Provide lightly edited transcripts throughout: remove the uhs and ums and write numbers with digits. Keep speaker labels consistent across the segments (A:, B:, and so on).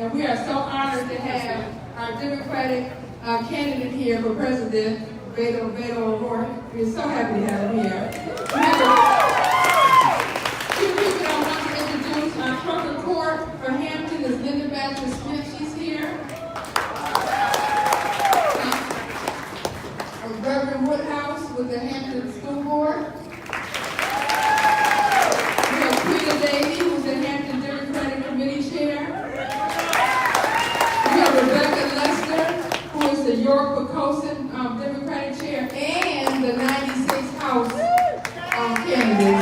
A: And we are so honored to have our Democratic candidate here for president, Beto O'Rourke. We're so happy to have him here. We have two people I want to introduce. Our clerk of court for Hampton is Linda Baptist Smith. She's here. Reverend Woodhouse with the Hampton School Board. We have Queen Davey, who's the Hampton Democratic Committee Chair. We have Rebecca Lester, who is the York Pocosin Democratic Chair, and the 96th House candidate.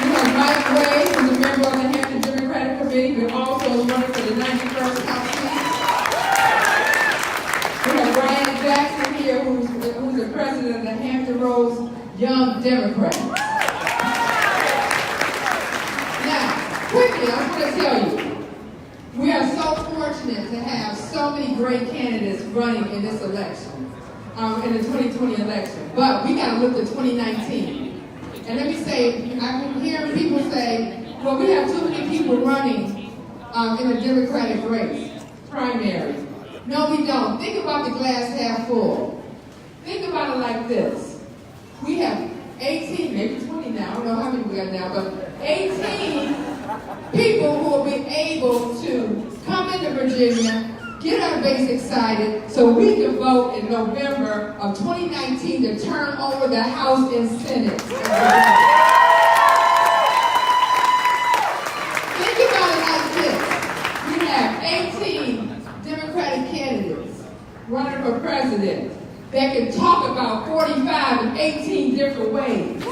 A: We have Mike Ray, who's a member of the Hampton Democratic Committee, but also is running for the 91st House seat. We have Brian Jackson here, who's the president of the Hampton Roads Young Democrats. Now, quickly, I want to tell you, we are so fortunate to have so many great candidates running in this election, in the 2020 election. But we got to look to 2019. And let me say, I've been hearing people say, well, we have too many people running in a Democratic race, primary. No, we don't. Think about the glass half full. Think about it like this. We have 18, maybe 20 now, I don't know how many we got now, but 18 people who will be able to come into Virginia, get our base excited, so we can vote in November of 2019 to turn over the House and Senate. Think about it like this. We have 18 Democratic candidates running for president that can talk about 45 and 18 different ways.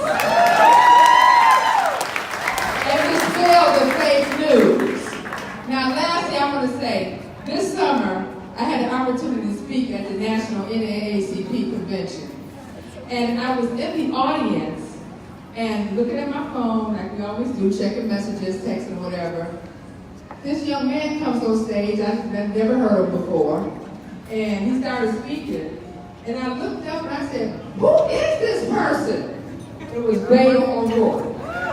A: And dispel the fake news. Now, lastly, I want to say, this summer, I had an opportunity to speak at the National NAACP Convention. And I was in the audience and looking at my phone, like we always do, checking messages, texting, whatever. This young man comes on stage I've never heard of before, and he started speaking. And I looked up and I said, who is this person? It was Beto O'Rourke.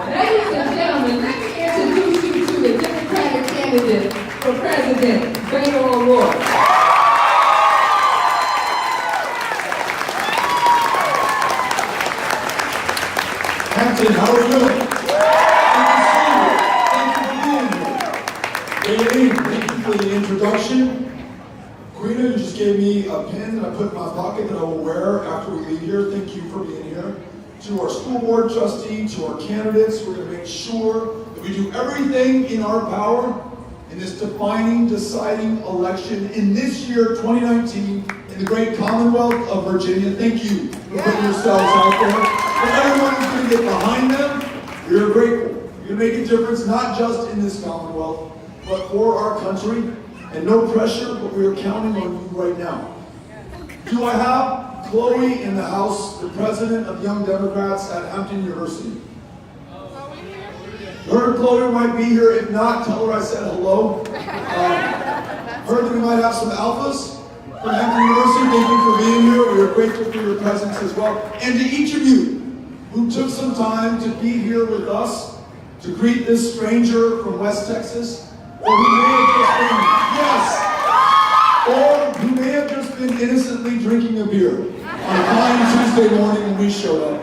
A: Ladies and gentlemen, let me introduce you to the Democratic candidate for president, Beto O'Rourke.
B: Hampton, how are you doing? Thank you for the introduction. Queen, you just gave me a pin that I put in my pocket that I will wear after we leave here. Thank you for being here. To our school board trustee, to our candidates, we're going to make sure that we do everything in our power in this defining, deciding election in this year, 2019, in the great Commonwealth of Virginia. Thank you for putting yourselves out there. For everyone who's going to get behind them, we are grateful. You're going to make a difference not just in this Commonwealth, but for our country. And no pressure, but we are counting on you right now. Do I have Chloe in the house, the president of Young Democrats at Hampton University? Her and Chloe might be here. If not, tell her I said hello. Heard that we might have some alphas from Hampton University. Thank you for being here. We are grateful for your presence as well. And to each of you who took some time to be here with us to greet this stranger from West Texas, or who may have just been innocently drinking a beer on a fine Tuesday morning when we showed up.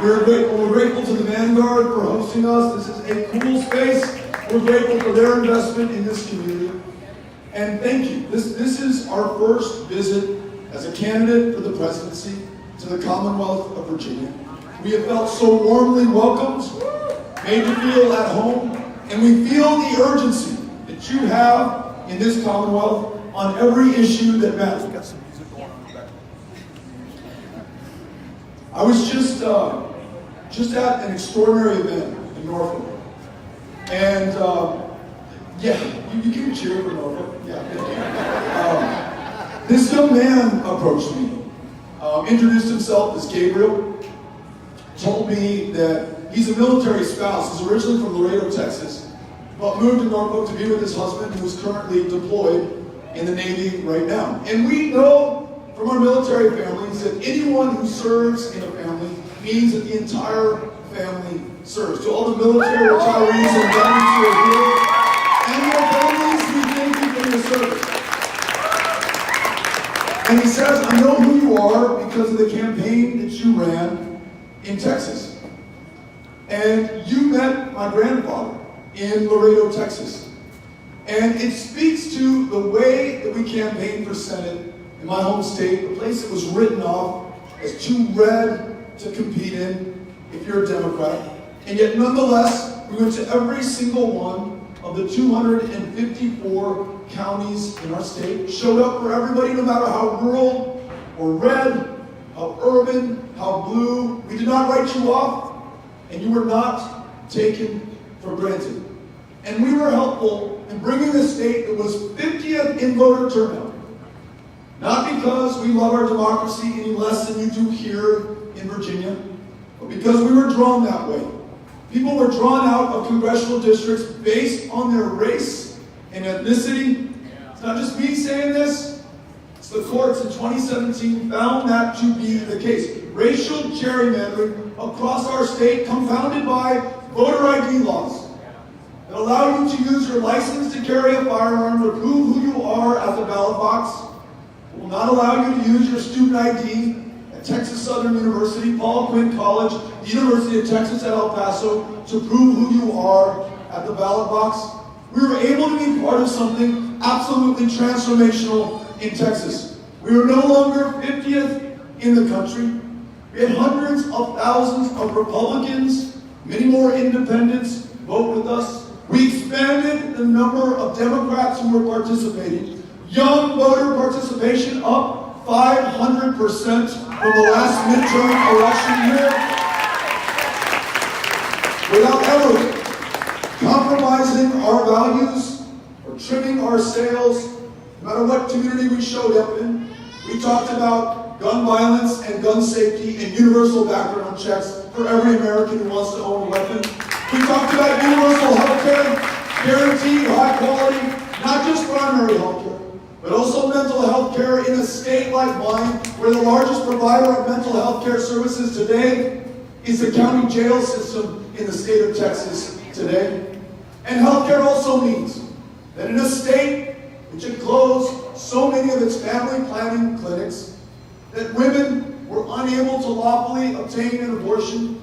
B: We're grateful to the Vanguard for hosting us. This is a cool space. We're grateful for their investment in this community. And thank you. This is our first visit as a candidate for the presidency to the Commonwealth of Virginia. We have felt so warmly welcomed, made to feel at home, and we feel the urgency that you have in this Commonwealth on every issue that matters. I was just at an extraordinary event in Norfolk, and yeah, you can cheer for Norfolk. Yeah, this young man approached me, introduced himself as Gabriel, told me that he's a military spouse. He's originally from Laredo, Texas, but moved to Norfolk to be with his husband, who is currently deployed in the Navy right now. And we know from our military families that anyone who serves in a family means that the entire family serves. To all the military retirees and veterans who are here, and your families, we thank you for your service. And he says, I know who you are because of the campaign that you ran in Texas. And you met my grandfather in Laredo, Texas. And it speaks to the way that we campaigned for Senate in my home state, a place that was written off as too red to compete in if you're a Democrat. And yet nonetheless, we went to every single one of the 254 counties in our state, showed up for everybody no matter how rural or red, how urban, how blue. We did not write you off, and you were not taken for granted. And we were helpful in bringing a state that was 50th in voter turnout. Not because we love our democracy any less than you do here in Virginia, but because we were drawn that way. People were drawn out of congressional districts based on their race and ethnicity. It's not just me saying this. It's the courts in 2017 found that to be the case. Racial gerrymandering across our state, compounded by voter ID laws that allow you to use your license to carry a firearm to prove who you are at the ballot box, will not allow you to use your student ID at Texas Southern University, Paul Quinn College, the University of Texas at El Paso, to prove who you are at the ballot box. We were able to be part of something absolutely transformational in Texas. We were no longer 50th in the country. We had hundreds of thousands of Republicans, many more independents vote with us. We expanded the number of Democrats who were participating. Young voter participation up 500% from the last midterm election year, without ever compromising our values or trimming our sails, no matter what community we showed up in. We talked about gun violence and gun safety and universal background checks for every American who wants to own a weapon. We talked about universal health care, guaranteed high quality, not just primary health care, but also mental health care in a state like mine, where the largest provider of mental health care services today is the county jail system in the state of Texas today. And healthcare also means that in a state which had closed so many of its family planning clinics, that women were unable to lawfully obtain an abortion,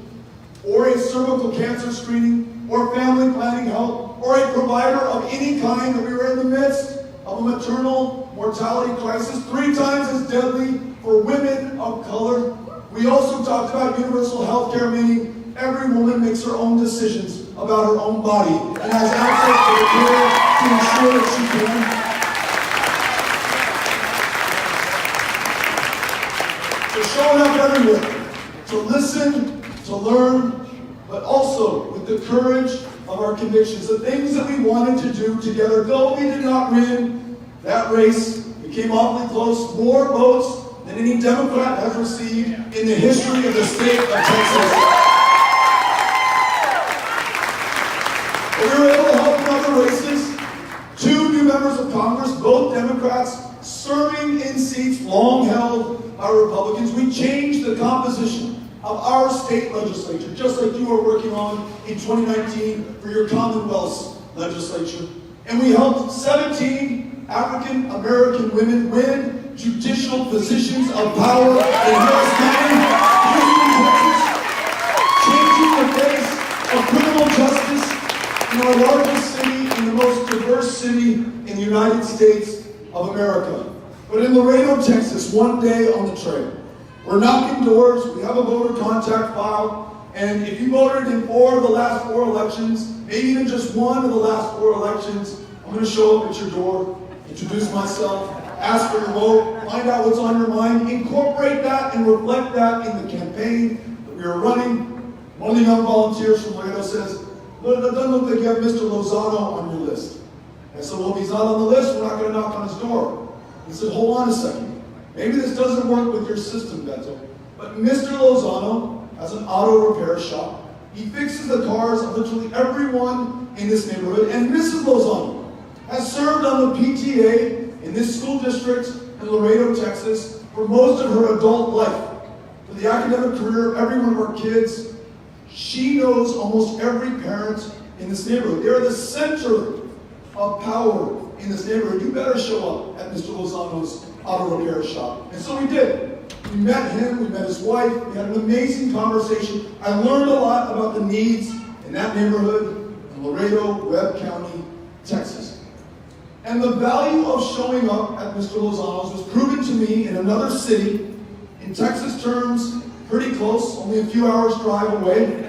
B: or a cervical cancer screening, or family planning help, or a provider of any kind, that we were in the midst of a maternal mortality crisis 3 times as deadly for women of color. We also talked about universal health care, meaning every woman makes her own decisions about her own body and has access to the care to ensure that she can. So showing up everywhere, to listen, to learn, but also with the courage of our convictions, the things that we wanted to do together. Though we did not win that race, we came awfully close, more votes than any Democrat has received in the history of the state of Texas. But we were able to help in other races. 2 new members of Congress, both Democrats, serving in seats long held by Republicans. We changed the composition of our state legislature, just like you are working on in 2019 for your Commonwealth's legislature. And we helped 17 African American women win judicial positions of power in Harris County, changing the face of criminal justice in our largest city, in the most diverse city in the United States of America. But in Laredo, Texas, one day on the trail, we're knocking doors, we have a voter contact file, and if you voted in 4 of the last 4 elections, maybe even just 1 of the last 4 elections, I'm going to show up at your door, introduce myself, ask for your vote, find out what's on your mind, incorporate that and reflect that in the campaign that we are running. One of the young volunteers from Laredo says, "Look, it doesn't look like you have Mr. Lozano on your list." I said, "Well, if he's not on the list, we're not going to knock on his door." He said, "Hold on a second. Maybe this doesn't work with your system, Beto, but Mr. Lozano has an auto repair shop. He fixes the cars of literally everyone in this neighborhood, and Mrs. Lozano has served on the PTA in this school district in Laredo, Texas, for most of her adult life. For the academic career of every one of our kids, She knows almost every parent in this neighborhood. They're the center of power in this neighborhood. You better show up at Mr. Lozano's auto repair shop. And so we did. We met him, we met his wife, we had an amazing conversation. I learned a lot about the needs in that neighborhood in Laredo, Webb County, Texas. And the value of showing up at Mr. Lozano's was proven to me in another city, in Texas terms, pretty close, only a few hours drive away,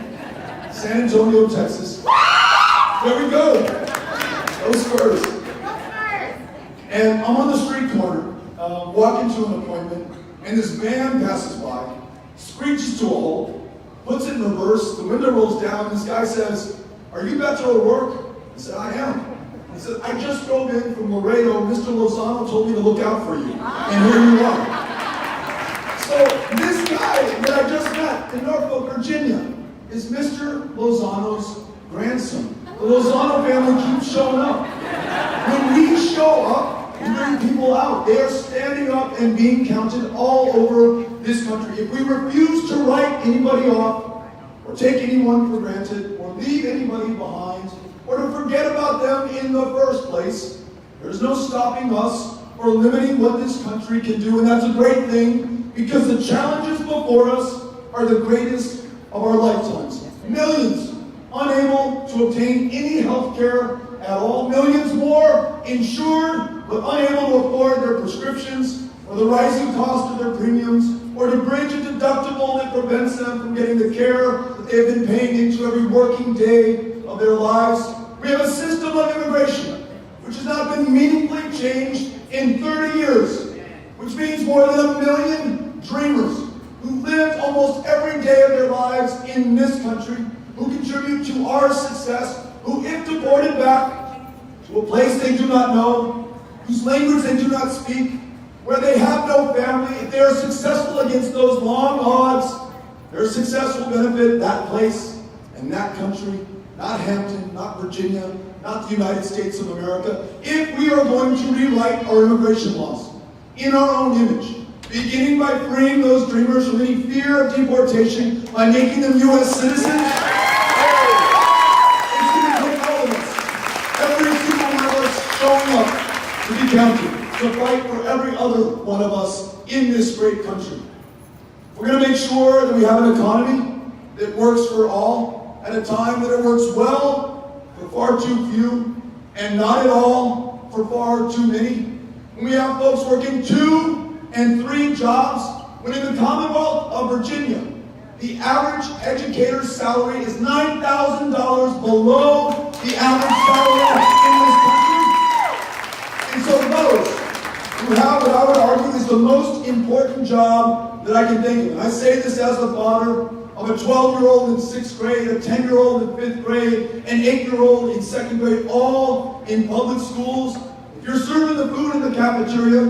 B: San Antonio, Texas. There we go. Those first. And I'm on the street corner, walking to an appointment, and this van passes by, screeches to a halt, puts it in reverse, the window rolls down, and this guy says, "Are you Beto O'Rourke?" I said, "I am." He said, "I just drove in from Laredo. Mr. Lozano told me to look out for you. And here you are." So this guy that I just met in Norfolk, Virginia, is Mr. Lozano's grandson. The Lozano family keeps showing up. When we show up, we bring people out. They are standing up and being counted all over this country. If we refuse to write anybody off, or take anyone for granted, or leave anybody behind, or to forget about them in the first place, there's no stopping us or limiting what this country can do. And that's a great thing, because the challenges before us are the greatest of our lifetimes. Millions unable to obtain any health care at all. Millions more insured, but unable to afford their prescriptions, or the rising cost of their premiums, or to bridge a deductible that prevents them from getting the care that they have been paying into every working day of their lives. We have a system of immigration which has not been meaningfully changed in 30 years, which means more than 1 million dreamers who lived almost every day of their lives in this country, who contribute to our success, who, if deported back to a place they do not know, whose language they do not speak, where they have no family, if they are successful against those long odds, their success will benefit that place and that country, not Hampton, not Virginia, not the United States of America. If we are going to rewrite our immigration laws in our own image, beginning by freeing those dreamers from any fear of deportation, by making them U.S. citizens, it's going to take all of us, every single one of us showing up to be counted, to fight for every other one of us in this great country. We're going to make sure that we have an economy that works for all, at a time that it works well for far too few, and not at all for far too many. When we have folks working 2 and 3 jobs, when in the Commonwealth of Virginia, the average educator's salary is $9,000 below the average salary in this country. And so those who have what I would argue is the most important job that I can think of. And I say this as the father of a 12-year-old in 6th grade, a 10-year-old in 5th grade, an 8-year-old in 2nd grade, all in public schools. If you're serving the food in the cafeteria,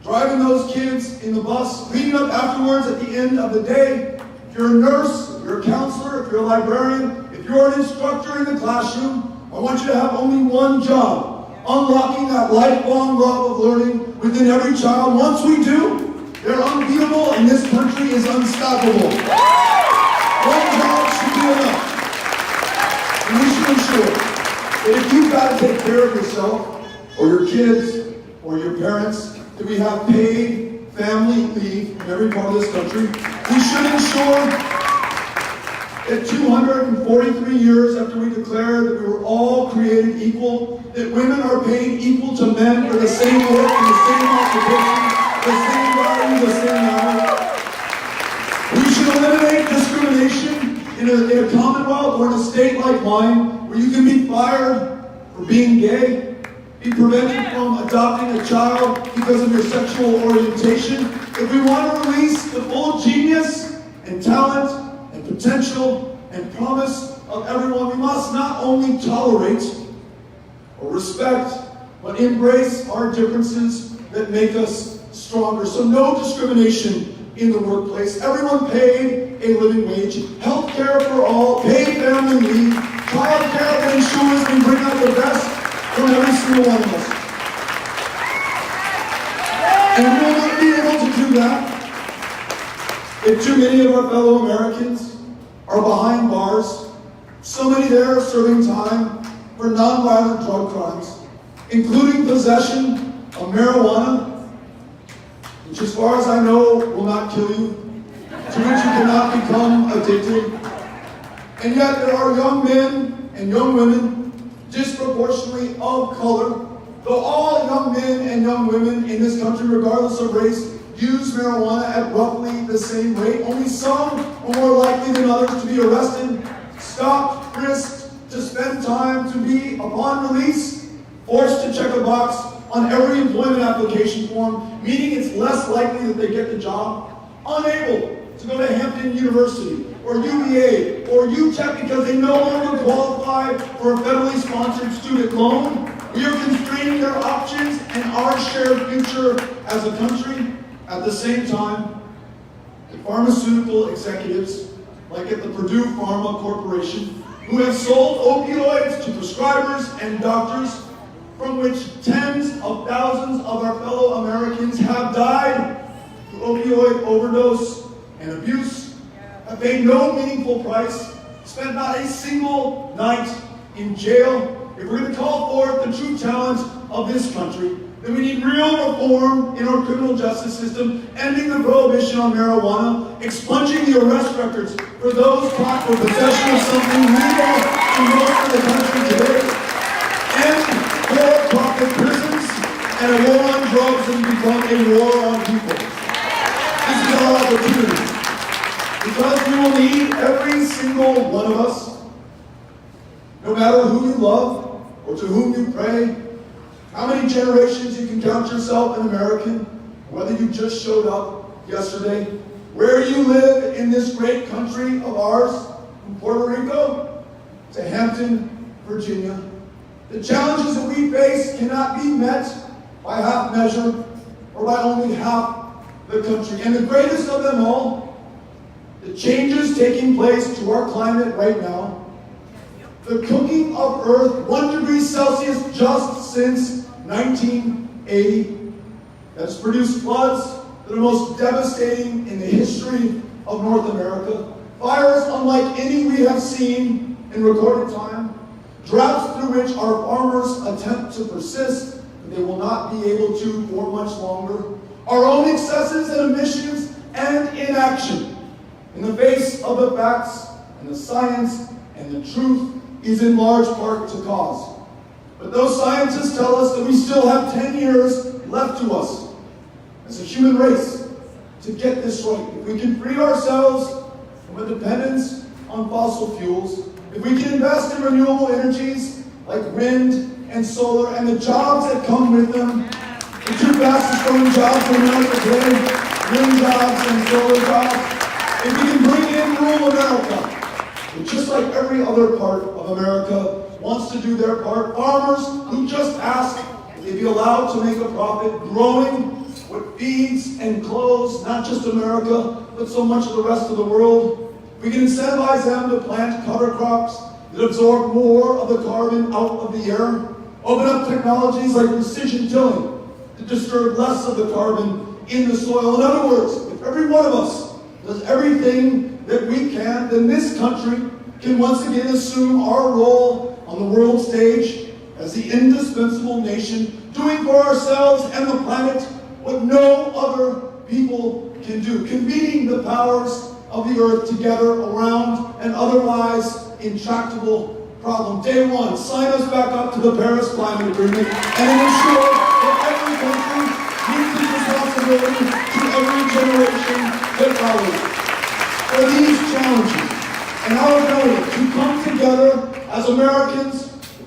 B: driving those kids in the bus, cleaning up afterwards at the end of the day, if you're a nurse, if you're a counselor, if you're a librarian, if you're an instructor in the classroom, I want you to have only one job: unlocking that lifelong love of learning within every child. Once we do, they're unbeatable and this country is unstoppable. One job should be enough. And we should ensure that if you've got to take care of yourself, or your kids, or your parents, that we have paid family leave in every part of this country. We should ensure that 243 years after we declared that we were all created equal, that women are paid equal to men for the same work and the same occupation, the same value, the same hour. We should eliminate discrimination in a commonwealth or in a state like mine, where you can be fired for being gay, be prevented from adopting a child because of your sexual orientation. If we want to release the full genius and talent and potential and promise of everyone, we must not only tolerate or respect, but embrace our differences that make us stronger. So no discrimination in the workplace. Everyone paid a living wage. Health care for all. Paid family leave. Child care that ensures we bring out the best from every single one of us. And we will not be able to do that if too many of our fellow Americans are behind bars. So many there serving time for nonviolent drug crimes, including possession of marijuana, which as far as I know will not kill you, to which you cannot become addicted. And yet there are young men and young women, disproportionately of color, though all young men and young women in this country, regardless of race, use marijuana at roughly the same rate. Only some are more likely than others to be arrested, stopped, frisked, to spend time, to be, upon release, forced to check a box on every employment application form, meaning it's less likely that they get the job, unable to go to Hampton University or UVA or UTEP because they no longer qualify for a federally sponsored student loan. We are constraining their options and our shared future as a country. At the same time, the pharmaceutical executives, like at the Purdue Pharma Corporation, who have sold opioids to prescribers and doctors, from which tens of thousands of our fellow Americans have died through opioid overdose and abuse, have paid no meaningful price, spent not a single night in jail. If we're going to call forth the true talent of this country, then we need real reform in our criminal justice system, ending the prohibition on marijuana, expunging the arrest records for those caught for possession of something legal in most of the country today, end for-profit prisons, and a war on drugs has become a war on people. This is our opportunity. Because we will need every single one of us, no matter who you love or to whom you pray, how many generations you can count yourself an American, whether you just showed up yesterday, where you live in this great country of ours, from Puerto Rico to Hampton, Virginia. The challenges that we face cannot be met by half measure or by only half the country. And the greatest of them all, the changes taking place to our climate right now, the cooking of Earth 1 degree Celsius just since 1980, that's produced floods that are most devastating in the history of North America, fires unlike any we have seen in recorded time, droughts through which our farmers attempt to persist, but they will not be able to for much longer, our own excesses and emissions and inaction in the face of the facts and the science and the truth is in large part to cause. But those scientists tell us that we still have 10 years left to us as a human race to get this right. If we can free ourselves from a dependence on fossil fuels, if we can invest in renewable energies like wind and solar and the jobs that come with them, the two fastest growing jobs in America today, wind jobs and solar jobs, if we can bring in rural America, which just like every other part of America wants to do their part, farmers who just ask that they be allowed to make a profit growing what feeds and clothes not just America, but so much of the rest of the world. We can incentivize them to plant cover crops that absorb more of the carbon out of the air, open up technologies like precision tilling to disturb less of the carbon in the soil. In other words, if every one of us does everything that we can, then this country can once again assume our role on the world stage as the indispensable nation, doing for ourselves and the planet what no other people can do, convening the powers of the earth together around an otherwise intractable problem. Day one, sign us back up to the Paris Climate Agreement and ensure that every country meets its responsibility to every generation that follows. For these challenges and our ability to come together as Americans,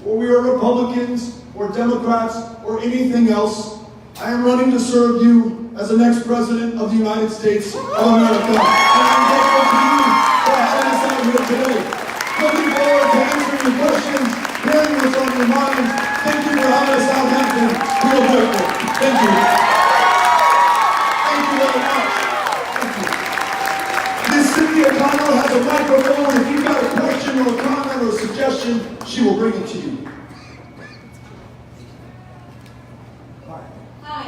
B: or we are Republicans or Democrats or anything else, I am running to serve you as the next President of the United States of America. And I'm grateful to you for having us out here today. Looking forward to answering your questions, hearing what's on your mind. Thank you for having us out, Hampton. Real grateful. Thank you. Thank you very much. Thank you. Miss Cynthia Connell has a microphone. If you've got a question or a comment or a suggestion, she will bring it to you.
C: Hi,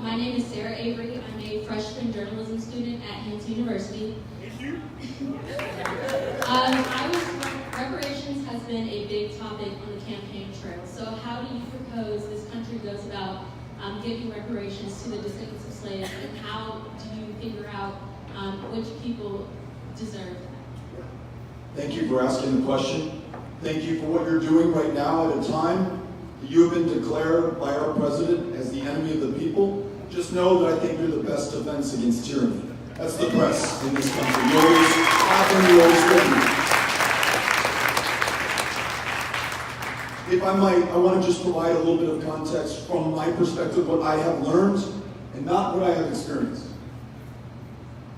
C: my name is Sarah Avery. I'm a freshman journalism journalism student at Hampton University. Reparations has been a big topic on the campaign trail. So how do you propose this country goes about giving reparations to the descendants of slaves, and how do you figure out which people deserve that?
B: Thank you for asking the question. Thank you for what you're doing right now at a time that you have been declared by our president as the enemy of the people. Just know that I think you're the best defense against tyranny. That's the press in this country. You always have and you always will be. If I might, I want to just provide a little bit of context from my perspective, what I have learned and not what I have experienced.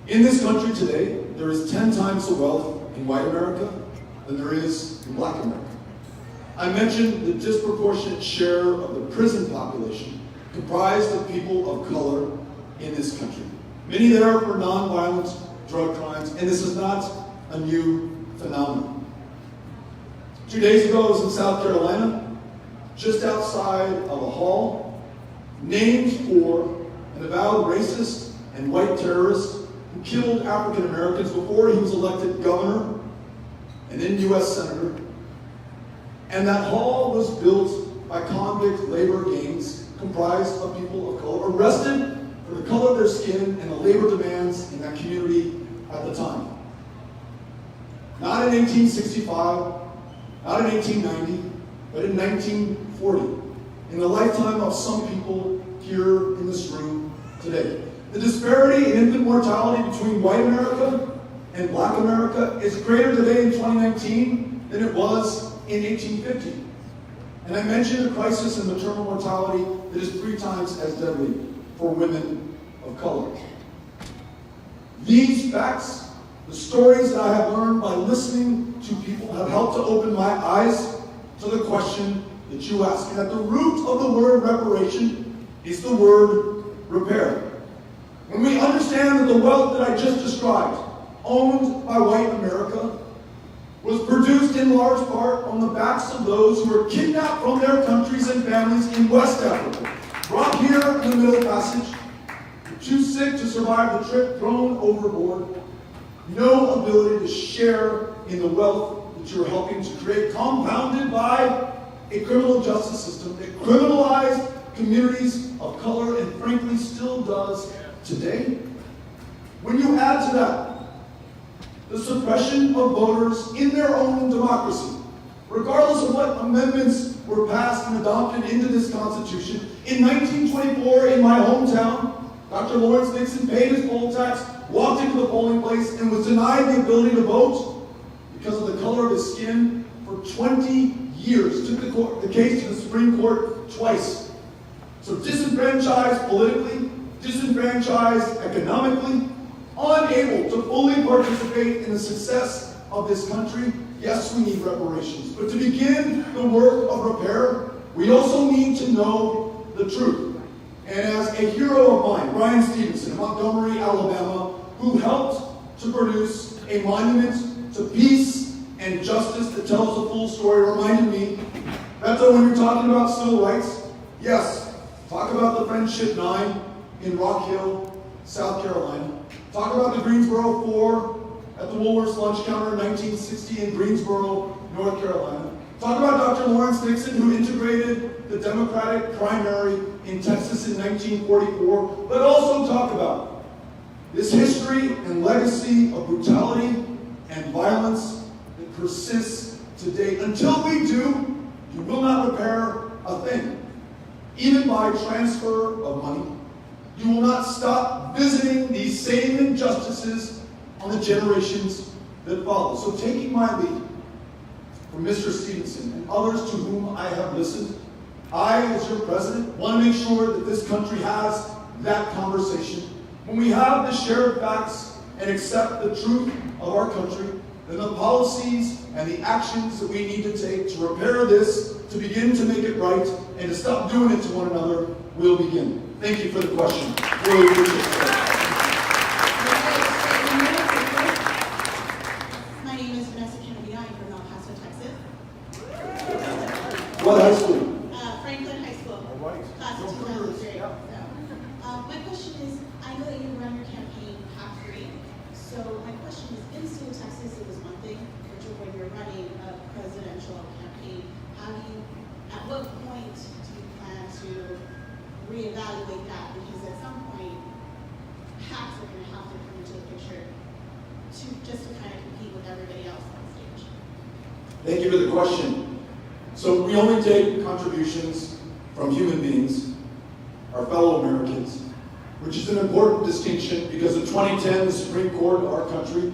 B: In this country today, there is 10 times the wealth in white America than there is in black America. I mentioned the disproportionate share of the prison population comprised of people of color in this country. Many there for nonviolent drug crimes, and this is not a new phenomenon. 2 days ago, I was in South Carolina, just outside of a hall named for an avowed racist and white terrorist who killed African Americans before he was elected governor and then U.S. Senator. And that hall was built by convict labor gangs comprised of people of color arrested for the color of their skin and the labor demands in that community at the time. Not in 1865, not in 1890, but in 1940, in the lifetime of some people here in this room today. The disparity in infant mortality between white America and black America is greater today in 2019 than it was in 1850. And I mentioned a crisis in maternal mortality that is 3 times as deadly for women of color. These facts, the stories that I have learned by listening to people, have helped to open my eyes to the question that you ask. And at the root of the word reparation is the word repair. When we understand that the wealth that I just described, owned by white America, was produced in large part on the backs of those who were kidnapped from their countries and families in West Africa, brought here in the Middle Passage, too sick to survive the trip, thrown overboard, no ability to share in the wealth that you're helping to create, compounded by a criminal justice system that criminalized communities of color and frankly still does today. When you add to that the suppression of voters in their own democracy, regardless of what amendments were passed and adopted into this Constitution, in 1924 in my hometown, Dr. Lawrence Nixon paid his poll tax, walked into the polling place, and was denied the ability to vote because of the color of his skin for 20 years. Took the case to the Supreme Court twice. So disenfranchised politically, disenfranchised economically, unable to fully participate in the success of this country. Yes, we need reparations. But to begin the work of repair, we also need to know the truth. And as a hero of mine, Brian Stevenson, of Montgomery, Alabama, who helped to produce a monument to peace and justice that tells the full story, reminded me, Beto, when you're talking about civil rights, yes, talk about the Friendship 9 in Rock Hill, South Carolina. Talk about the Greensboro 4 at the Woolworth's lunch counter in 1960 in Greensboro, North Carolina. Talk about Dr. Lawrence Nixon, who integrated the Democratic primary in Texas in 1944, but also talk about this history and legacy of brutality and violence that persists today. Until we do, you will not repair a thing. Even by transfer of money, you will not stop visiting these same injustices on the generations that follow. So taking my lead from Mr. Stevenson and others to whom I have listened, I, as your president, want to make sure that this country has that conversation. When we have the shared facts and accept the truth of our country, then the policies and the actions that we need to take to repair this, to begin to make it right, and to stop doing it to one another will begin. Thank you for the question. Really appreciate it.
D: My name is Vanessa Kennedy. I'm from El Paso, Texas.
B: What high school?
D: Franklin High School.
B: All right.
D: Class of 2003. So, my question is, I know that you run your campaign
B: Thank you for the question. So we only take contributions from human beings, our fellow Americans, which is an important distinction because in 2010, the Supreme Court of our country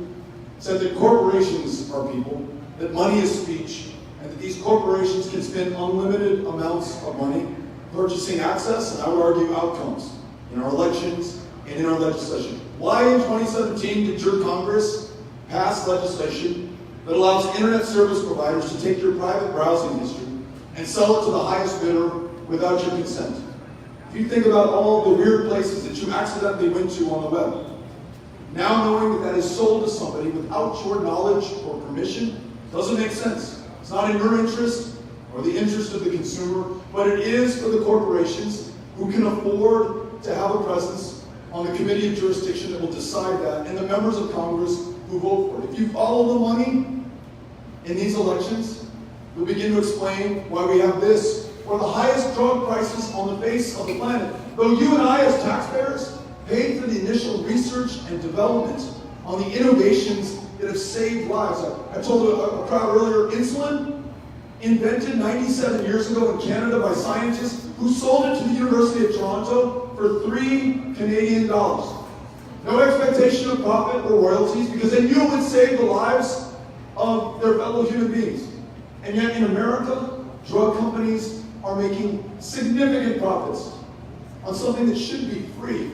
B: said that corporations are people, that money is speech, and that these corporations can spend unlimited amounts of money purchasing access, and I would argue outcomes, in our elections and in our legislation. Why in 2017 did your Congress pass legislation that allows internet service providers to take your private browsing history and sell it to the highest bidder without your consent? If you think about all the weird places that you accidentally went to on the web, now knowing that that is sold to somebody without your knowledge or permission doesn't make sense. It's not in your interest or the interest of the consumer, but it is for the corporations who can afford to have a presence on the committee of jurisdiction that will decide that, and the members of Congress who vote for it. If you follow the money in these elections, you'll begin to explain why we have this, or the highest drug prices on the face of the planet. Though you and I as taxpayers paid for the initial research and development on the innovations that have saved lives. I told a crowd earlier, insulin, invented 97 years ago in Canada by scientists who sold it to the University of Toronto for $3 Canadian. No expectation of profit or royalties because they knew it would save the lives of their fellow human beings. And yet in America, drug companies are making significant profits on something that should be free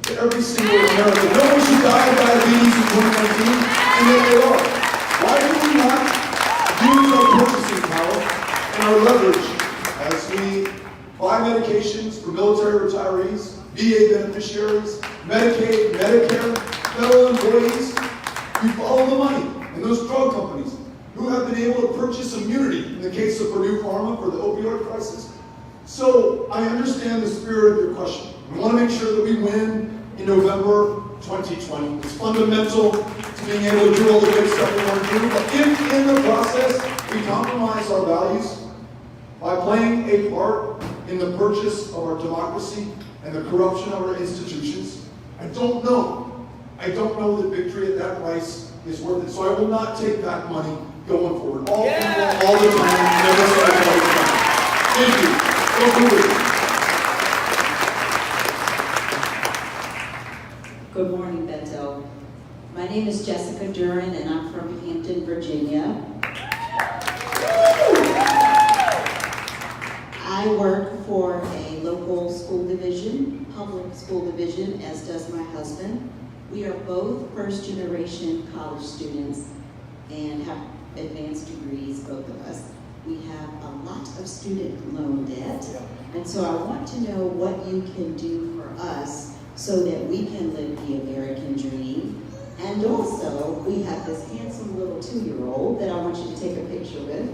B: to every single American. No one should die of diabetes in 2019, and yet they are. Why do we not use our purchasing power and our leverage as we buy medications for military retirees, VA beneficiaries, Medicaid, Medicare, federal employees? We follow the money, and those drug companies who have been able to purchase immunity in the case of Purdue Pharma for the opioid crisis. So I understand the spirit of your question. We want to make sure that we win in November 2020. It's fundamental to being able to do all the great stuff we want to do. But if in the process we compromise our values by playing a part in the purchase of our democracy and the corruption of our institutions, I don't know that victory at that price is worth it. So I will not take back money going forward. All people, all the time, never say the right time. Thank you. Go forward.
E: Good morning, Beto. My name is Jessica Duran, and I'm from Hampton, Virginia. I work for a local school division, public school division, as does my husband. We are both first-generation college students and have advanced degrees, both of us. We have a lot of student loan debt, and so I want to know what you can do for us so that we can live the American dream. And also, we have this handsome little 2-year-old that I want you to take a picture with.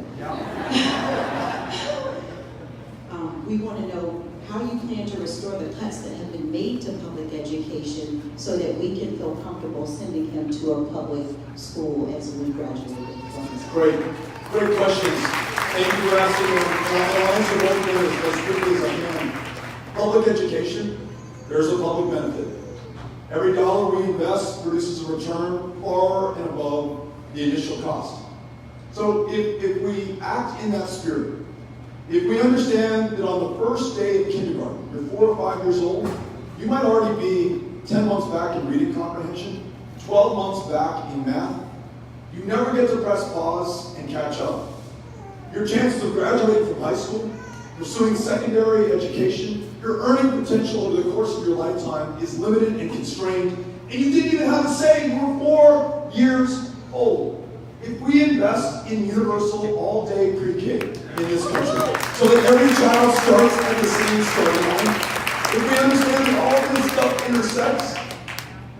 E: We want to know how you plan to restore the cuts that have been made to public education so that we can feel comfortable sending him to a public school as we graduate from school.
B: Great questions. Thank you for asking them. I'll answer both of them as quickly as I can. Public education, there's a public benefit. Every dollar we invest produces a return far and above the initial cost. So if we act in that spirit, if we understand that on the first day of kindergarten, you're 4 or 5 years old, you might already be 10 months back in reading comprehension, 12 months back in math. You never get to press pause and catch up. Your chances of graduating from high school, pursuing secondary education, your earning potential over the course of your lifetime is limited and constrained, and you didn't even have a say. You were 4 years old. If we invest in universal all-day pre-K in this country, so that every child starts at the same starting line, if we understand that all of this stuff intersects,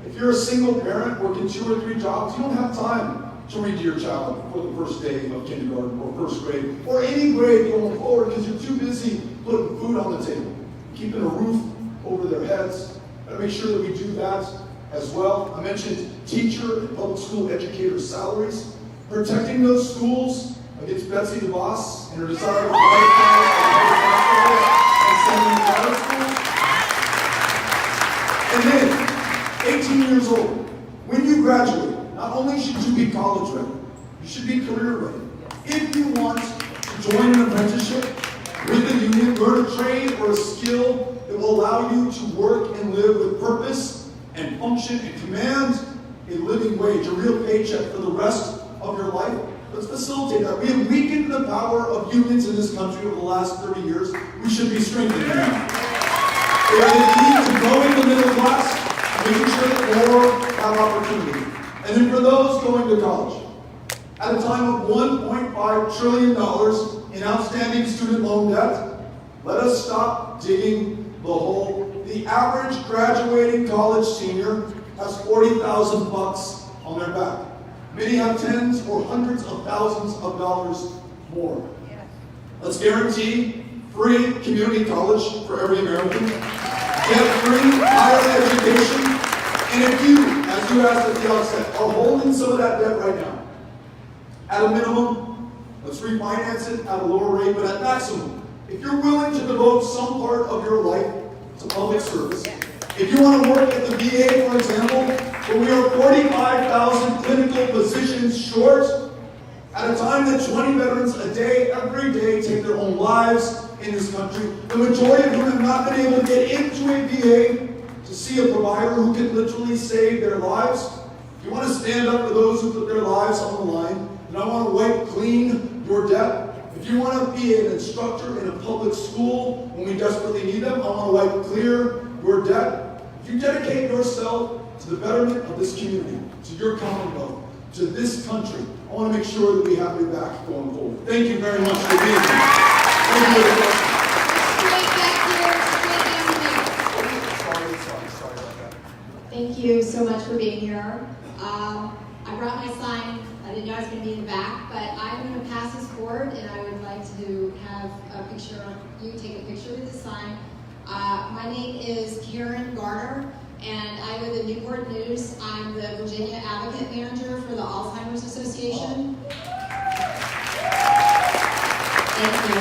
B: if you're a single parent working 2 or 3 jobs, you don't have time to read to your child for the first day of kindergarten or first grade, or any grade going forward because you're too busy putting food on the table, keeping a roof over their heads. Gotta make sure that we do that as well. I mentioned teacher and public school educator salaries. Protecting those schools against Betsy DeVos and her desire to and send them to private schools. And then, 18 years old, when you graduate, not only should you be college ready, you should be career ready. If you want to join an apprenticeship with the union, learn a trade or a skill that will allow you to work and live with purpose and function and command a living wage, a real paycheck for the rest of your life, let's facilitate that. We have weakened the power of unions in this country over the last 30 years. We should be strengthening them. They are the key to growing the middle class, making sure that more have opportunity. And then for those going to college, at a time of $1.5 trillion in outstanding student loan debt, let us stop digging the hole. The average graduating college senior has $40,000 on their back. Many have tens or hundreds of thousands of dollars more. Let's guarantee free community college for every American, get free higher education, and if you, as you asked at the outset, are holding some of that debt right now, at a minimum, let's refinance it at a lower rate, but at maximum, if you're willing to devote some part of your life to public service, if you want to work at the VA, for example, where we are 45,000 clinical positions short, at a time that 20 veterans a day, every day, take their own lives in this country, the majority of whom have not been able to get into a VA to see a provider who can literally save their lives. If you want to stand up for those who put their lives on the line, and I want to wipe clean your debt, if you want to be an instructor in a public school when we desperately need them, I want to wipe clear your debt. If you dedicate yourself to the betterment of this community, to your commonwealth, to this country, I want to make sure that we have your back going forward. Thank you very much for being here. Thank you very much. Sorry about that.
F: Thank you so much for being here. I brought my sign. I didn't know I was going to be in the back, but I'm going to pass this forward, and I would like to have a picture of you, take a picture with the sign. My name is Karen Garner, and I'm with the Newport News. I'm the Virginia Advocate Manager for the Alzheimer's Association. Thank you.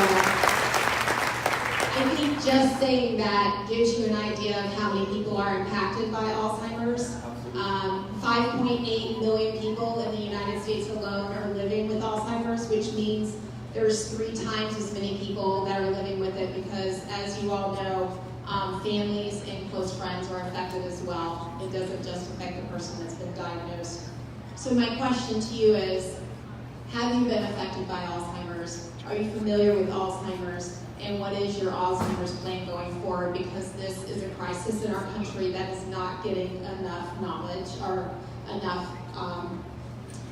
F: I think just saying that gives you an idea of how many people are impacted by Alzheimer's. 5.8 million people in the United States alone are living with Alzheimer's, which means there's 3 times as many people that are living with it because, as you all know, families and close friends are affected as well. It doesn't just affect the person that's been diagnosed. So my question to you is, have you been affected by Alzheimer's? Are you familiar with Alzheimer's? And what is your Alzheimer's plan going forward? Because this is a crisis in our country that is not getting enough knowledge or enough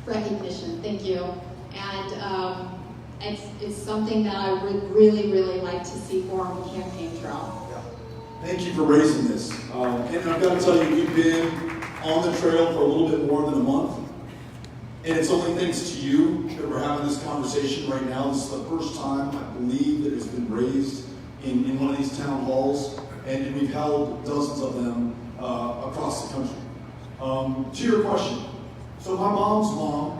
F: recognition. Thank you. And it's something that I would really, really like to see more on the campaign trail.
B: Yeah. Thank you for raising this. And I've got to tell you, we've been on the trail for a little bit more than a month. And it's only thanks to you that we're having this conversation right now. This is the first time, I believe, that it's been raised in one of these town halls. And we've held dozens of them across the country. To your question, so my mom's mom,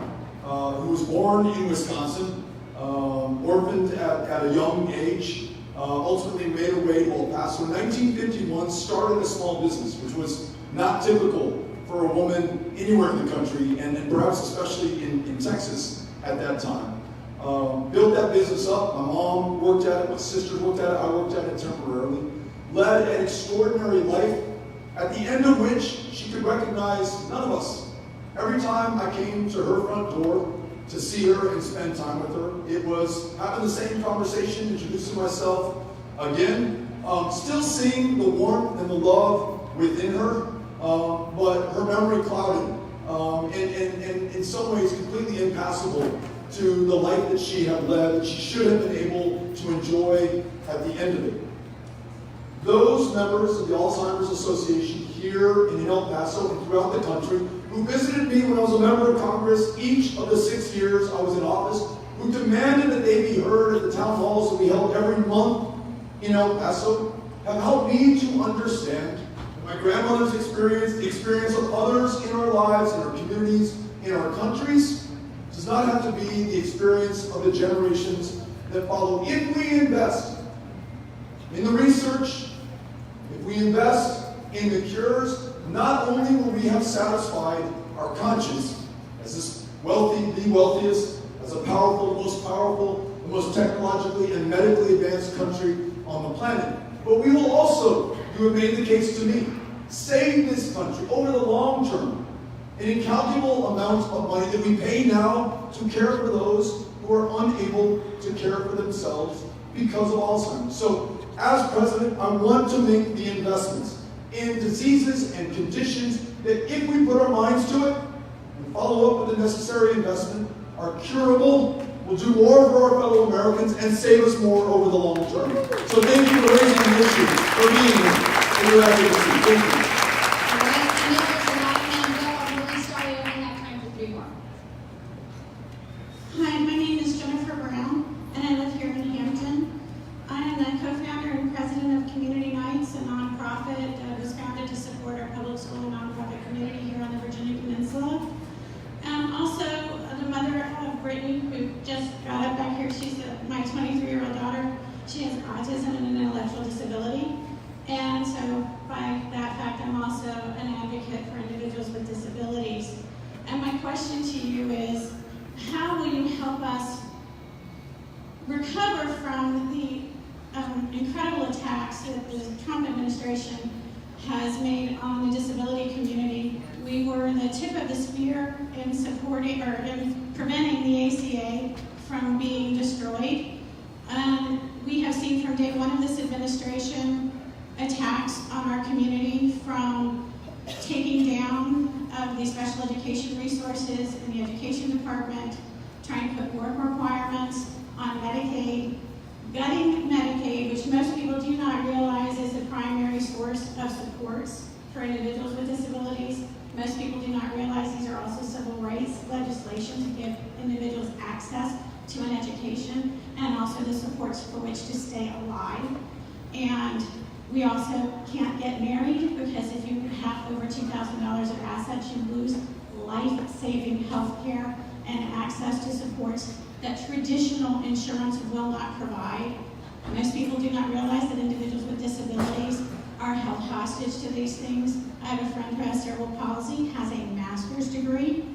B: who was born in Wisconsin, orphaned at a young age, ultimately made her way to El Paso. In 1951, started a small business, which was not typical for a woman anywhere in the country, and perhaps especially in Texas at that time. Built that business up. My mom worked at it, my sister worked at it, I worked at it temporarily. Led an extraordinary life, at the end of which she could recognize none of us. Every time I came to her front door to see her and spend time with her, it was having the same conversation, introducing myself again, still seeing the warmth and the love within her, but her memory clouded, and in some ways completely impassable to the life that she had led, that she should have been able to enjoy at the end of it. Those members of the Alzheimer's Association here in El Paso and throughout the country, who visited me when I was a member of Congress each of the 6 years I was in office, who demanded that they be heard at the town halls that we held every month in El Paso, have helped me to understand my grandmother's experience, the experience of others in our lives, in our communities, in our countries, does not have to be the experience of the generations that follow. If we invest in the research, if we invest in the cures, not only will we have satisfied our conscience as this wealthy, the wealthiest as a powerful, the most technologically and medically advanced country on the planet. But we will also, you have made the case to me, save this country over the long term. An incalculable amount of money that we pay now to care for those who are unable to care for themselves because of Alzheimer's. So, as president, I want to make the investments in diseases and conditions that if we put our minds to it and follow up with the necessary investment, are curable, will do more for our fellow Americans, and save us more over the long term. So thank you for raising the issue, for being here, for your advocacy. Thank you.
F: All right, I know there's a lot of hands up. I'm really sorry I only have time for 3 more.
G: Hi, my name is Jennifer Brown, and I live here in Hampton. I am the co-founder and president of Community Nights, a nonprofit that was founded to support our public school and nonprofit community here on the Virginia Peninsula. Also, the mother of Brittany, who just got up back here, she's my 23-year-old daughter. She has autism and an intellectual disability. And so, by that fact, I'm also an advocate for individuals with disabilities. And my question to you is, how will you help us recover from the incredible attacks that the Trump administration has made on the disability community? We were the tip of the spear in supporting or in preventing the ACA from being destroyed. We have seen from day one of this administration attacks on our community, from taking down of the special education resources in the education department, trying to put work requirements on Medicaid, gutting Medicaid, which most people do not realize is the primary source of supports for individuals with disabilities. Most people do not realize these are also civil rights legislation to give individuals access to an education and also the supports for which to stay alive. And we also can't get married because if you have over $2,000 of assets, you lose life-saving health care and access to supports that traditional insurance will not provide. Most people do not realize that individuals with disabilities are held hostage to these things. I have a friend who has cerebral palsy, has a master's degree,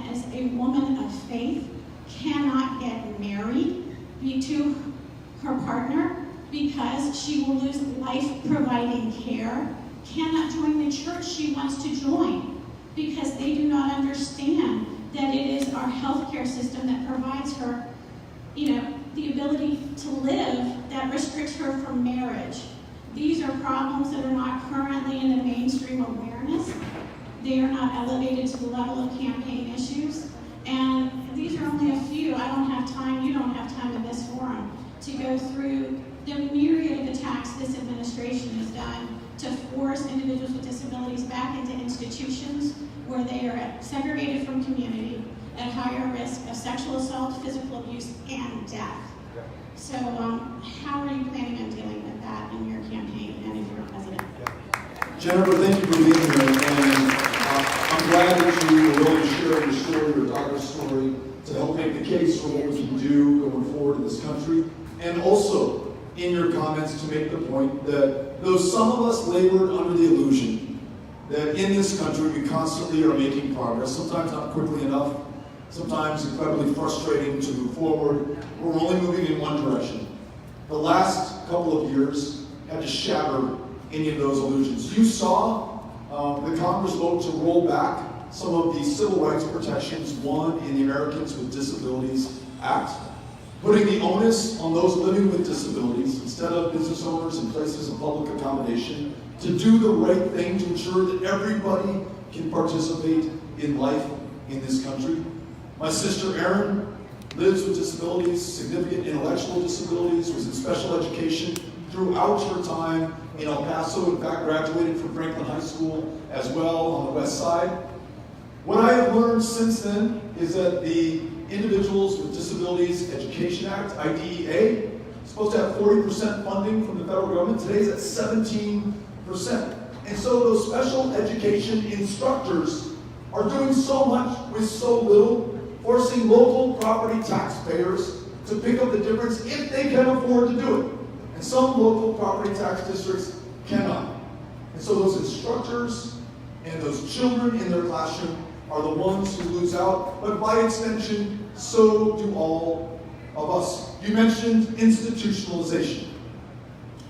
G: as a woman of faith, cannot get married to her partner because she will lose life-providing care, cannot join the church she wants to join because they do not understand that it is our healthcare system that provides her, the ability to live that restricts her from marriage. These are problems that are not currently in the mainstream awareness. They are not elevated to the level of campaign issues. And these are only a few. I don't have time, you don't have time in this forum to go through the myriad of attacks this administration has done to force individuals with disabilities back into institutions where they are segregated from community, at higher risk of sexual assault, physical abuse, and death. So how are you planning on dealing with that in your campaign and if you're president?
B: Jennifer, thank you for being here, and I'm glad that you were willing to share your story, your daughter's story, to help make the case for what we can do going forward in this country, and also in your comments to make the point that though some of us labored under the illusion that in this country we constantly are making progress, sometimes not quickly enough, sometimes incredibly frustrating to move forward, we're only moving in one direction. The last couple of years had to shatter any of those illusions. You saw the Congress vote to roll back some of the civil rights protections won in the Americans with Disabilities Act, putting the onus on those living with disabilities instead of business owners and places of public accommodation to do the right thing to ensure that everybody can participate in life in this country. My sister Erin lives with disabilities, significant intellectual disabilities, was in special education throughout her time in El Paso, in fact graduated from Franklin High School as well on the west side. What I have learned since then is that the Individuals with Disabilities Education Act, IDEA, is supposed to have 40% funding from the federal government. Today's at 17%. And so those special education instructors are doing so much with so little, forcing local property taxpayers to pick up the difference if they can afford to do it. And some local property tax districts cannot. And so those instructors and those children in their classroom are the ones who lose out, but by extension, so do all of us. You mentioned institutionalization.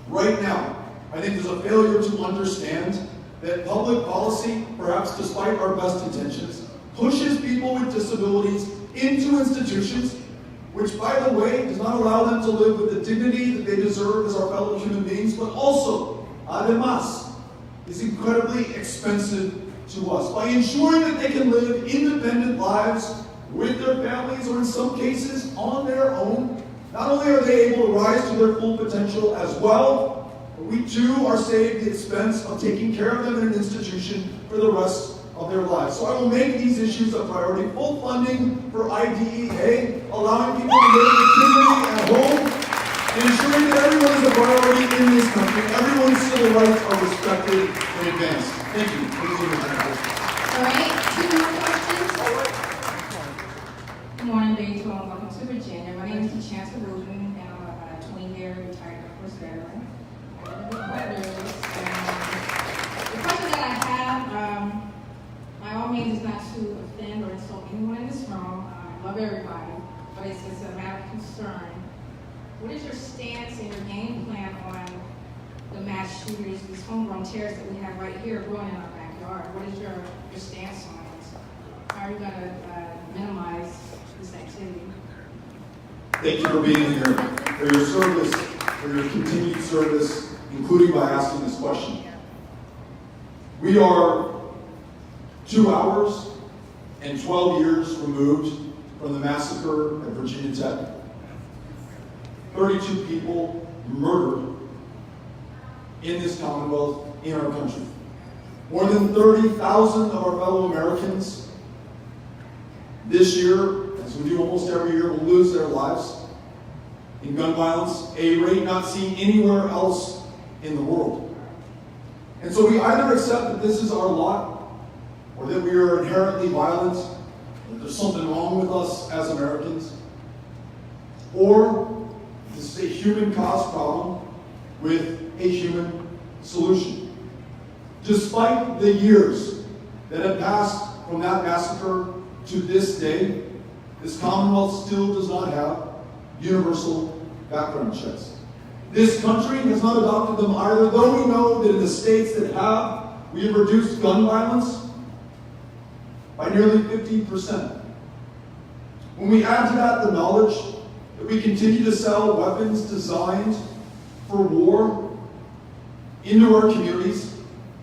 B: Right now, I think there's a failure to understand that public policy, perhaps despite our best intentions, pushes people with disabilities into institutions, which, by the way, does not allow them to live with the dignity that they deserve as our fellow human beings, but also, además, is incredibly expensive to us. By ensuring that they can live independent lives with their families, or in some cases, on their own, not only are they able to rise to their full potential as well, but we too are saved the expense of taking care of them in an institution for the rest of their lives. So I will make these issues a priority. Full funding for IDEA, allowing people to live with dignity at home, and ensuring that everyone is a priority in this country. Everyone's civil rights are respected and advanced. Thank you.
F: All right, 2 more questions.
H: Good morning, ladies and welcome to Virginia. My name is DeChance Rubin, and I'm a 20-year retired Air Force veteran. The question that I have, by all means, is not to offend or insult anyone in this room. I love everybody, but it's a matter of concern. What is your stance and your game plan on the mass shooters, these homegrown terrorists that we have right here growing in our backyard? What is your stance on it? How are you going to minimize this activity?
B: Thank you for being here, for your service, for your continued service, including by asking this question. We are 2 hours and 12 years removed from the massacre at Virginia Tech. 32 people murdered in this Commonwealth, in our country. More than 30,000 of our fellow Americans this year, as we do almost every year, will lose their lives in gun violence, a rate not seen anywhere else in the world. And so we either accept that this is our lot, or that we are inherently violent, that there's something wrong with us as Americans, or this is a human-caused problem with a human solution. Despite the years that have passed from that massacre to this day, this Commonwealth still does not have universal background checks. This country has not adopted them either, though we know that in the states that have, we have reduced gun violence by nearly 50%. When we add to that the knowledge that we continue to sell weapons designed for war into our communities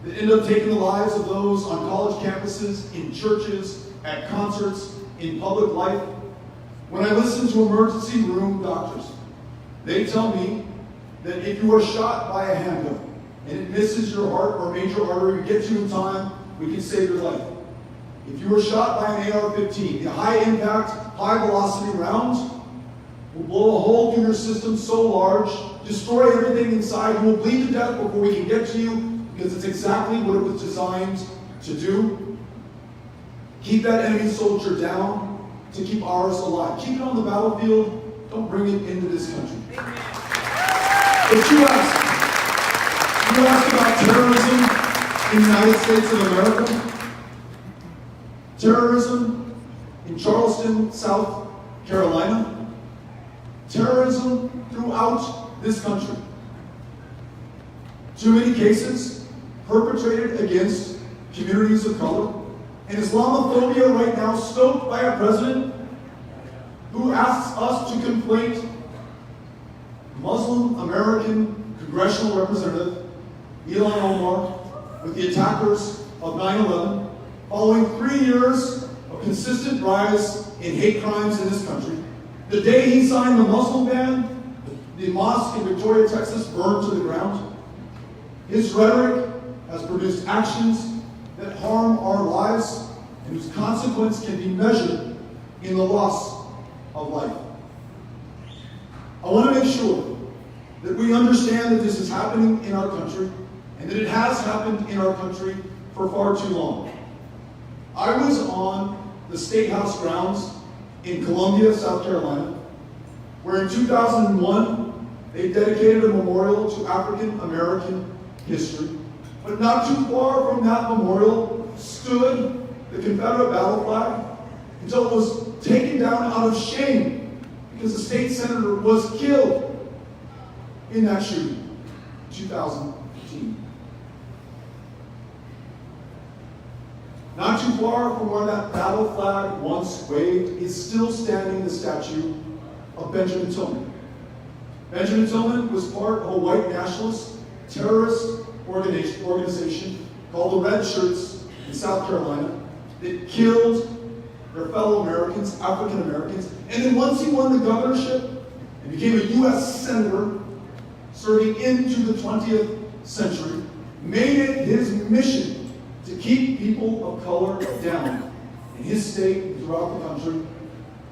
B: that end up taking the lives of those on college campuses, in churches, at concerts, in public life. When I listen to emergency room doctors, they tell me that if you are shot by a handgun and it misses your heart or major artery, gets you in time, we can save your life. If you were shot by an AR-15, the high impact, high velocity round will blow a hole through your system so large, destroy everything inside, you will bleed to death before we can get to you, because it's exactly what it was designed to do. Keep that enemy soldier down to keep ours alive. Keep it on the battlefield, don't bring it into this country. But you asked about terrorism in the United States of America. Terrorism in Charleston, South Carolina. Terrorism throughout this country. Too many cases perpetrated against communities of color. And Islamophobia right now stoked by a president who asks us to conflate Muslim American congressional representative Ilhan Omar with the attackers of 9/11, following 3 years of consistent rise in hate crimes in this country. The day he signed the Muslim ban, the mosque in Victoria, Texas burned to the ground. His rhetoric has produced actions that harm our lives and whose consequence can be measured in the loss of life. I want to make sure that we understand that this is happening in our country and that it has happened in our country for far too long. I was on the State House grounds in Columbia, South Carolina, where in 2001 they dedicated a memorial to African American history. But not too far from that memorial stood the Confederate battle flag until it was taken down out of shame because the state senator was killed in that shooting in 2015. Not too far from where that battle flag once waved is still standing the statue of Benjamin Tillman. Benjamin Tillman was part of a white nationalist terrorist organization called the Red Shirts in South Carolina that killed their fellow Americans, African Americans, and then once he won the governorship and became a U.S. senator, serving into the 20th century, made it his mission to keep people of color down in his state and throughout the country.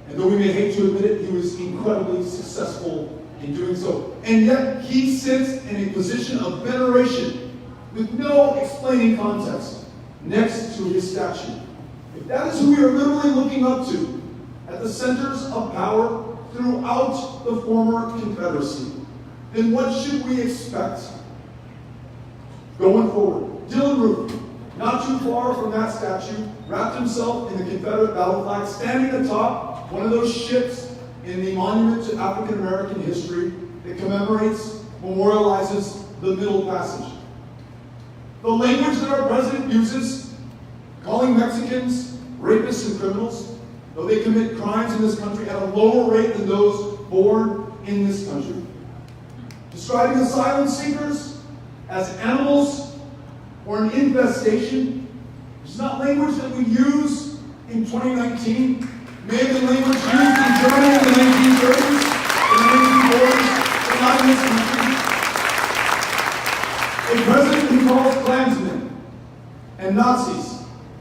B: And though we may hate to admit it, he was incredibly successful in doing so. And yet, he sits in a position of veneration with no explaining context next to his statue. If that is who we are literally looking up to at the centers of power throughout the former Confederacy, then what should we expect going forward? Dylan Roof, not too far from that statue, wrapped himself in the Confederate battle flag, standing atop one of those ships in the monument to African American history that commemorates, memorializes the Middle Passage. The language that our president uses, calling Mexicans rapists and criminals, though they commit crimes in this country at a lower rate than those born in this country. Describing asylum seekers as animals or an infestation is not language that we use in 2019. May have been language used in Germany in the 1930s, in the 1940s, but not in this country. A president who calls Klansmen and Nazis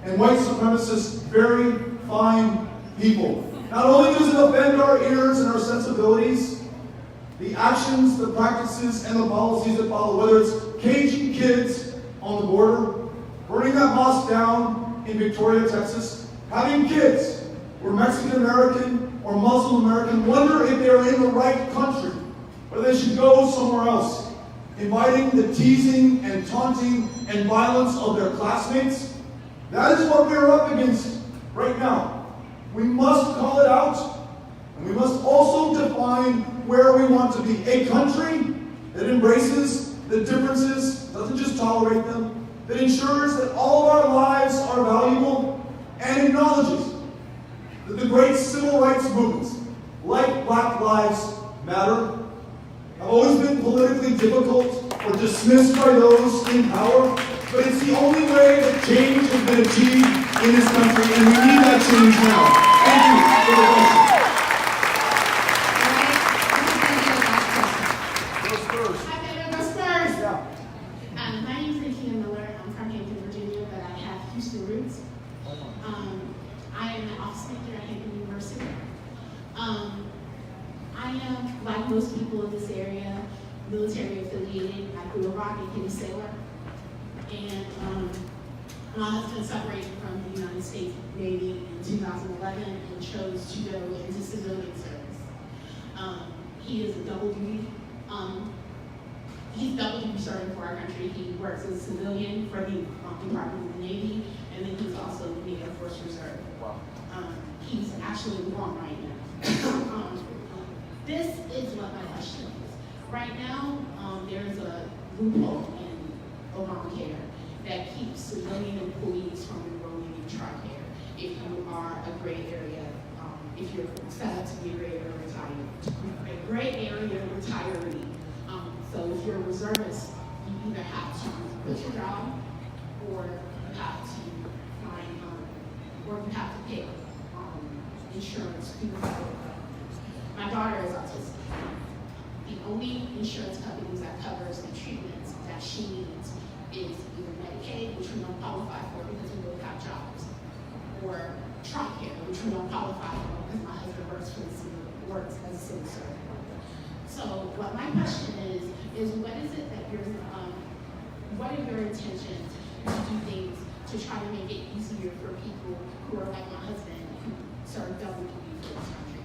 B: and white supremacists very fine people. Not only does it offend our ears and our sensibilities, the actions, the practices, and the policies that follow, whether it's caging kids on the border, burning that mosque down in Victoria, Texas, having kids who are Mexican American or Muslim American wonder if they're in the right country, whether they should go somewhere else, inviting the teasing and taunting and violence of their classmates. That is what we're up against right now. We must call it out, and we must also define where we want to be. A country that embraces the differences, doesn't just tolerate them, that ensures that all of our lives are valuable, and acknowledges that the great civil rights movements, like Black Lives Matter, have always been politically difficult or dismissed by those in power, but it's the only way that change has been achieved in this country, and we need that change now. Thank you for the question.
I: Hi, Beto, go Spurs! My name is Nikki Miller. I'm from Hampton, Virginia, but I have Houston roots. I am an office maker at Hampton University. I am, like most people in this area, military affiliated. I grew up Rocky Penny Sailor. And my husband separated from the United States Navy in 2011 and chose to go into civilian service. He is a double duty. He's double duty serving for our country. He works as a civilian for the Department of the Navy, and then he's also in the Air Force Reserve. He's actually warm right now. This is what my question is. Right now, there's a loophole in Obamacare that keeps civilian employees from enrolling in TRICARE if you are a gray area, if you're set up to be a gray area retiree. So if you're a reservist, you either have to quit your job, or you have to find, or you have to pay insurance through the federal government. My daughter is autistic. The only insurance companies that covers the treatments that she needs is either Medicaid, which we don't qualify for because we both have jobs, or TRICARE, which we don't qualify for because my husband works as a civil servant. So what my question is what is it that what are your intentions to do things to try to make it easier for people who are like my husband, who serve double duty for this country,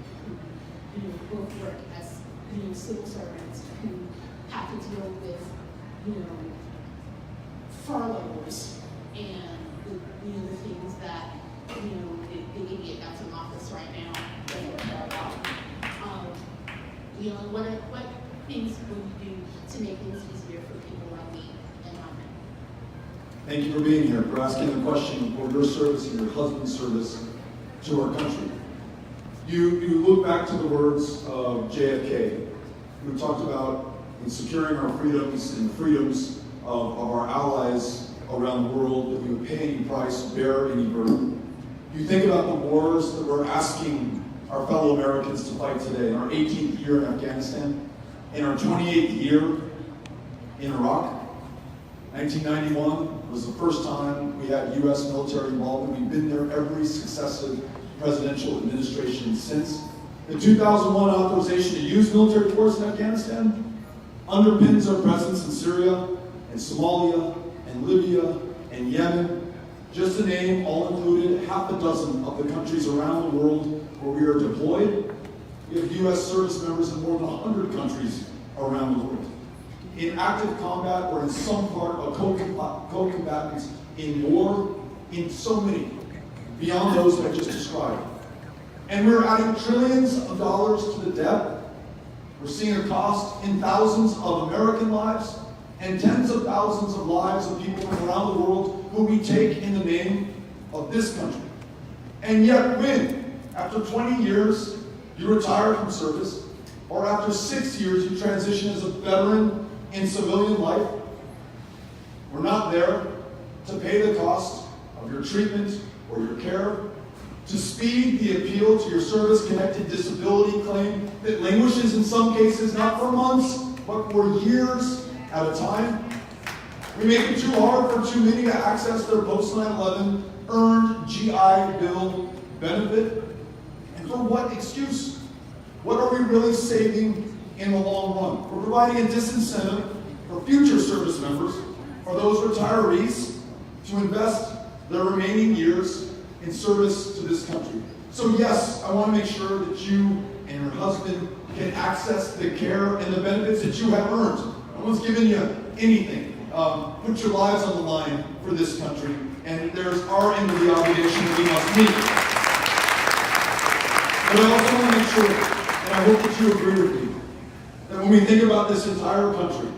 I: who both work as civil servants, who have to deal with furloughs and the things that what things will you do to make things easier for people like me and my family?
B: Thank you for being here, for asking the question for your service and your husband's service to our country. You look back to the words of JFK, who talked about in securing our freedoms and the freedoms of our allies around the world, that we would pay any price, bear any burden. You think about the wars that we're asking our fellow Americans to fight today, in our 18th year in Afghanistan, in our 28th year in Iraq. 1991 was the first time we had U.S. military involvement. We've been there every successive presidential administration since. The 2001 authorization to use military force in Afghanistan underpins our presence in Syria and Somalia and Libya and Yemen, just to name, all included, half a dozen of the countries around the world where we are deployed. We have U.S. service members in more than 100 countries around the world. In active combat or in some part of co-combatants in war, in so many, beyond those that I just described. And we're adding trillions of dollars to the debt. We're seeing a cost in thousands of American lives and tens of thousands of lives of people from around the world who we take in the name of this country. And yet when, after 20 years, you retire from service, or after 6 years you transition as a veteran in civilian life, we're not there to pay the cost of your treatment or your care, to speed the appeal to your service-connected disability claim that languishes in some cases not for months, but for years at a time. We make it too hard for too many to access their post-9/11 earned GI Bill benefit. And for what excuse? What are we really saving in the long run? We're providing a disincentive for future service members, or those retirees, to invest their remaining years in service to this country. So yes, I want to make sure that you and your husband can access the care and the benefits that you have earned. No one's given you anything. Put your lives on the line for this country, and there's our end of the obligation that we must meet. But I also want to make sure, and I hope that you agree with me, that when we think about this entire country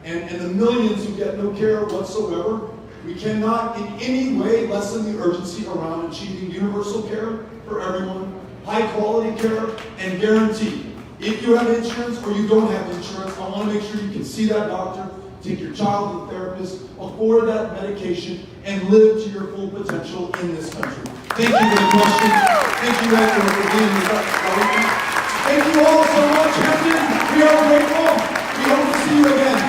B: and the millions who get no care whatsoever, we cannot in any way lessen the urgency around achieving universal care for everyone, high quality care, and guaranteed. If you have insurance or you don't have insurance, I want to make sure you can see that doctor, take your child to the therapist, afford that medication, and live to your full potential in this country. Thank you for the question. Thank you guys for being here. Thank you all so much, Hampton. We are grateful. We hope to see you again.